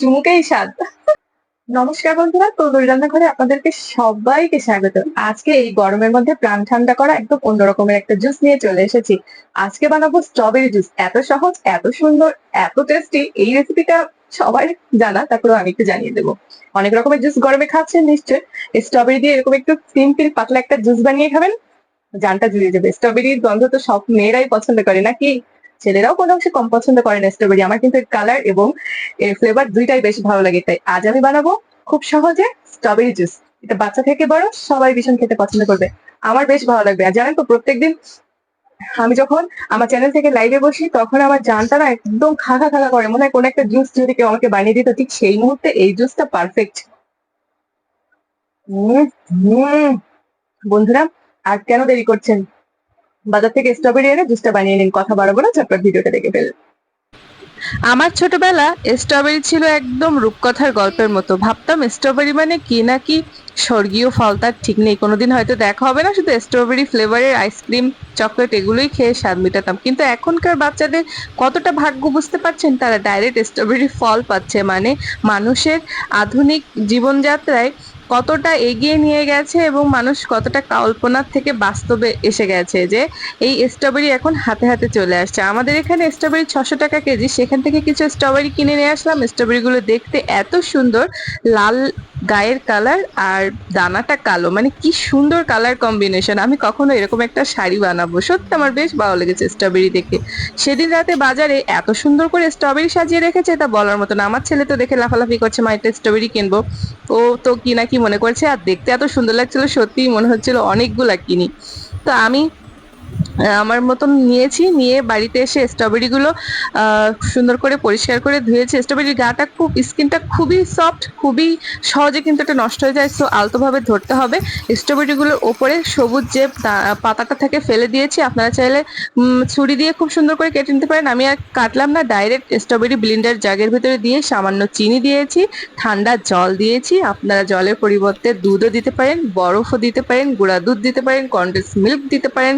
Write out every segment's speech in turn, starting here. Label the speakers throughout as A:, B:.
A: চুমুকেই স্বাদ। নমস্কার বন্ধুরা, তন্দুরি রান্নাঘরে আপনাদেরকে সবাইকে স্বাগত। আজকে এই গরমের মধ্যে প্রাণ ঠান্ডা করা একদম অন্য রকমের একটা জুস নিয়ে চলে এসেছি। আজকে বানাবো স্ট্রবেরি জুস। এত সহজ, এত সুন্দর, এত টেস্টি। এই রেসিপিটা সবাই জানা, তারপরেও আমি একটু জানিয়ে দেবো। অনেক রকমের জুস গরমে খাচ্ছেন নিশ্চয়। স্ট্রবেরি দিয়ে এরকম একটু সিম্পল পাতলা একটা জুস বানিয়ে খাবেন, জানটা জুড়িয়ে যাবে। স্ট্রবেরির গন্ধ তো সব মেয়েরাই পছন্দ করে নাকি? ছেলেরাও কোনো অংশে কম পছন্দ করে না স্ট্রবেরি। আমার কিন্তু এর কালার এবং এর ফ্লেভার দুইটাই বেশ ভালো লাগে। তাই আজ আমি বানাবো খুব সহজে স্ট্রবেরি জুস। এটা বাচ্চা থেকে বড় সবাই ভীষণ খেতে পছন্দ করবে। আমার বেশ ভালো লাগবে। আর জানেন তো, প্রত্যেকদিন আমি যখন আমার চ্যানেল থেকে লাইভে বসি তখন আমার জানটা না একদম খাখা খাখা করে, মনে হয় কোনো একটা জুস যদি কেউ আমাকে বানিয়ে দিত, ঠিক সেই মুহূর্তে এই জুসটা পারফেক্ট। বন্ধুরা, আর কেন দেরি করছেন? বাজার থেকে স্ট্রবেরি এনে জুসটা বানিয়ে নিন। কথা বাড়াবো না, ঝটপট ভিডিওটা দেখে ফেলুন।
B: আমার ছোটবেলা স্ট্রবেরি ছিল একদম রূপকথার গল্পের মতো। ভাবতাম স্ট্রবেরি মানে কি না কি স্বর্গীয় ফল, তার ঠিক নেই। কোনোদিন হয়তো দেখা হবে না, শুধু স্ট্রবেরি ফ্লেভারের আইসক্রিম, চকলেট এগুলোই খেয়ে স্বাদ মেটাতাম। কিন্তু এখনকার বাচ্চাদের কতটা ভাগ্য বুঝতে পারছেন? তারা ডাইরেক্ট স্ট্রবেরি ফল পাচ্ছে। মানে মানুষের আধুনিক জীবনযাত্রায় কতটা এগিয়ে নিয়ে গেছে এবং মানুষ কতটা কল্পনার থেকে বাস্তবে এসে গেছে যে এই স্ট্রবেরি এখন হাতে হাতে চলে আসছে। আমাদের এখানে স্ট্রবেরি 600 টাকা কেজি। সেখান থেকে কিছু স্ট্রবেরি কিনে নিয়ে আসলাম। স্ট্রবেরি গুলো দেখতে এত সুন্দর, লাল গায়ের কালার আর দানাটা কালো, মানে কি সুন্দর কালার কম্বিনেশন। আমি কখনো এরকম একটা শাড়ি বানাবো। সত্যি আমার বেশ ভালো লেগেছে স্ট্রবেরি দেখে। সেদিন রাতে বাজারে এত সুন্দর করে স্ট্রবেরি সাজিয়ে রেখেছে, তা বলার মতো না। আমার ছেলে তো দেখে লাফালাফি করছে, মা একটা স্ট্রবেরি কিনবো। ও তো কি না কি মনে করছে, আর দেখতে এত সুন্দর লাগছিল, সত্যিই মনে হচ্ছিল অনেকগুলা কিনি। তো আমি আমার মতন নিয়েছি, নিয়ে বাড়িতে এসে স্ট্রবেরি গুলো সুন্দর করে পরিষ্কার করে ধুয়েছি। স্ট্রবেরির গাটা খুব, স্কিনটা খুবই সফট, খুবই সহজে কিন্তু এটা নষ্ট হয়ে যায়। সো আলতোভাবে ধরতে হবে। স্ট্রবেরি গুলোর ওপরে সবুজ যে পাতাটা থেকে ফেলে দিয়েছি। আপনারা চাইলে ছুরি দিয়ে খুব সুন্দর করে কেটে নিতে পারেন। আমি আর কাটলাম না, ডাইরেক্ট স্ট্রবেরি ব্লেন্ডার জাগের ভিতরে দিয়ে সামান্য চিনি দিয়েছি, ঠান্ডা জল দিয়েছি। আপনারা জলের পরিবর্তে দুধও দিতে পারেন, বরফও দিতে পারেন, গুঁড়া দুধ দিতে পারেন, কনডেন্স মিল্ক দিতে পারেন।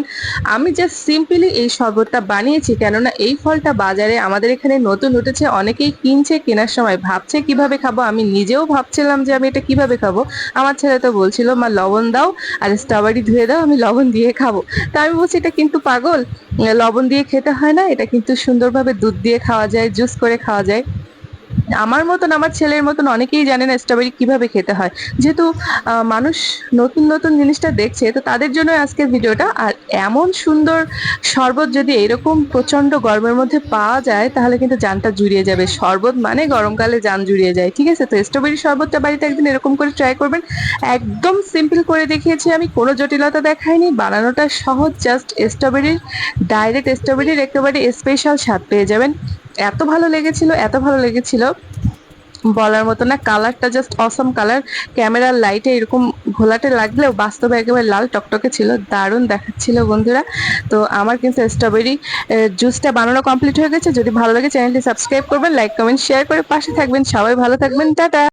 B: আমি জাস্ট সিম্পলি এই শরবতটা বানিয়েছি, কেননা এই ফলটা বাজারে আমাদের এখানে নতুন উঠেছে। অনেকেই কিনছে, কেনার সময় ভাবছে কিভাবে খাবো। আমি নিজেও ভাবছিলাম যে আমি এটা কিভাবে খাবো। আমার ছেলে তো বলছিল, মা লবণ দাও আর স্ট্রবেরি ধুয়ে দাও, আমি লবণ দিয়ে খাবো। তা আমি বলছি, এটা কিন্তু পাগল, লবণ দিয়ে খেতে হয় না, এটা কিন্তু সুন্দরভাবে দুধ দিয়ে খাওয়া যায়, জুস করে খাওয়া যায়। আমার মতন, আমার ছেলের মতন অনেকেই জানে না স্ট্রবেরি কিভাবে খেতে হয়। যেহেতু মানুষ নতুন নতুন জিনিসটা দেখছে, তো তাদের জন্য আজকের ভিডিওটা। আর এমন সুন্দর শরবত যদি এরকম প্রচন্ড গরমের মধ্যে পাওয়া যায়, তাহলে কিন্তু জানটা জুড়িয়ে যাবে। শরবত মানে গরমকালে জান জুড়িয়ে যায়, ঠিক আছে? তো স্ট্রবেরি শরবতটা বাড়িতে একদিন এরকম করে ট্রাই করবেন। একদম সিম্পল করে দেখিয়েছি আমি, কোনো জটিলতা দেখাইনি। বানানোটা সহজ, জাস্ট স্ট্রবেরির, ডাইরেক্ট স্ট্রবেরির একেবারে স্পেশাল স্বাদ পেয়ে যাবেন। এত ভালো লেগেছিল, এত ভালো লেগেছিল, বলার মতো না। কালারটা জাস্ট অসম কালার। ক্যামেরার লাইটে এরকম ঘোলাটে লাগলেও বাস্তবে একেবারে লাল টকটকে ছিল, দারুণ দেখাচ্ছিল বন্ধুরা। তো আমার কিন্তু স্ট্রবেরি জুসটা বানানো কমপ্লিট হয়ে গেছে। যদি ভালো লাগে চ্যানেলটি সাবস্ক্রাইব করবেন, লাইক কমেন্ট শেয়ার করে পাশে থাকবেন। সবাই ভালো থাকবেন, টাটা।